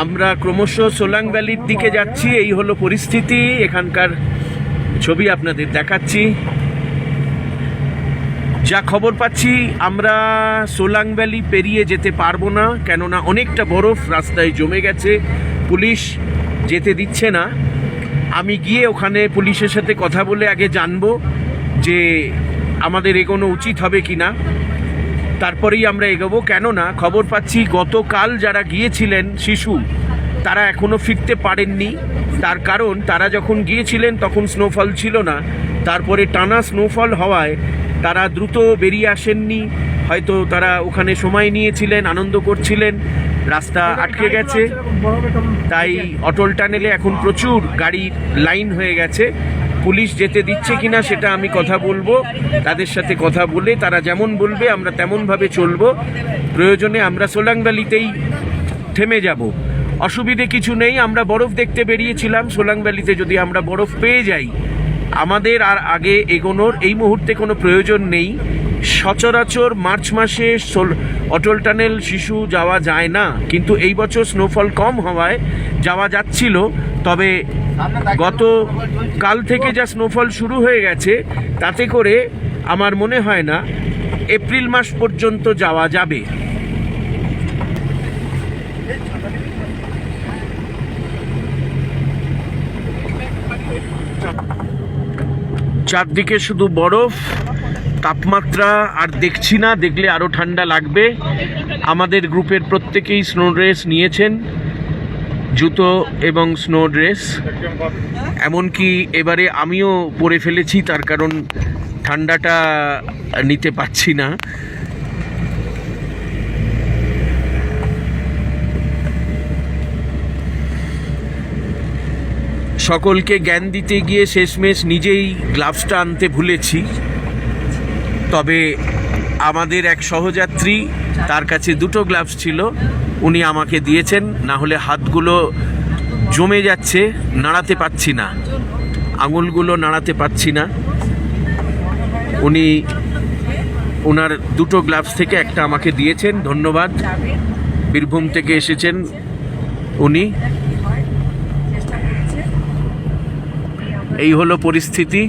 আমরা ক্রমশ সোলাং ভ্যালির দিকে যাচ্ছি। এই হলো পরিস্থিতি, এখানকার ছবি আপনাদের দেখাচ্ছি। যা খবর পাচ্ছি আমরা সোলাং ভ্যালি পেরিয়ে যেতে পারবো না, কেননা অনেকটা বরফ রাস্তায় জমে গেছে, পুলিশ যেতে দিচ্ছে না। আমি গিয়ে ওখানে পুলিশের সাথে কথা বলে আগে জানবো যে আমাদের এগোনো উচিত হবে কি না, তারপরেই আমরা এগোবো। কেননা খবর পাচ্ছি গতকাল যারা গিয়েছিলেন শিশু, তারা এখনও ফিরতে পারেননি। তার কারণ তারা যখন গিয়েছিলেন তখন স্নোফল ছিল না, তারপরে টানা স্নোফল হওয়ায় তারা দ্রুত বেরিয়ে আসেননি। হয়তো তারা ওখানে সময় নিয়েছিলেন, আনন্দ করছিলেন, রাস্তা আটকে গেছে। তাই অটল টানেলে এখন প্রচুর গাড়ির লাইন হয়ে গেছে। পুলিশ যেতে দিচ্ছে কিনা সেটা আমি কথা বলবো, তাদের সাথে কথা বলে তারা যেমন বলবে আমরা তেমনভাবে চলবো। প্রয়োজনে আমরা সোলাং ভ্যালিতেই থেমে যাব, অসুবিধে কিছু নেই। আমরা বরফ দেখতে বেরিয়েছিলাম, সোলাং ভ্যালিতে যদি আমরা বরফ পেয়ে যাই, আমাদের আর আগে এগোনোর এই মুহূর্তে কোনো প্রয়োজন নেই। সচরাচর মার্চ মাসে অটল টানেল শিশু যাওয়া যায় না, কিন্তু এই বছর স্নোফল কম হওয়ায় যাওয়া যাচ্ছিল। তবে গত কাল থেকে যা স্নোফল শুরু হয়ে গেছে, তাতে করে আমার মনে হয় না এপ্রিল মাস পর্যন্ত যাওয়া যাবে। চারদিকে শুধু বরফ, তাপমাত্রা আর দেখছি না, দেখলে আরও ঠান্ডা লাগবে। আমাদের গ্রুপের প্রত্যেকেই স্নো ড্রেস নিয়েছেন, জুতো এবং স্নো ড্রেস। এমনকি এবারে আমিও পরে ফেলেছি, তার কারণ ঠান্ডাটা নিতে পারছি না। সকলকে জ্ঞান দিতে গিয়ে শেষমেশ নিজেই গ্লাভসটা আনতে ভুলেছি। তবে আমাদের এক সহযাত্রী, তার কাছে দুটো গ্লাভস ছিল, উনি আমাকে দিয়েছেন। না হলে হাতগুলো জমে যাচ্ছে, নাড়াতে পারছি না, আঙুলগুলো নাড়াতে পারছি না। উনি ওনার দুটো গ্লাভস থেকে একটা আমাকে দিয়েছেন, ধন্যবাদ। বীরভূম থেকে এসেছেন উনি। এই হলো পরিস্থিতি।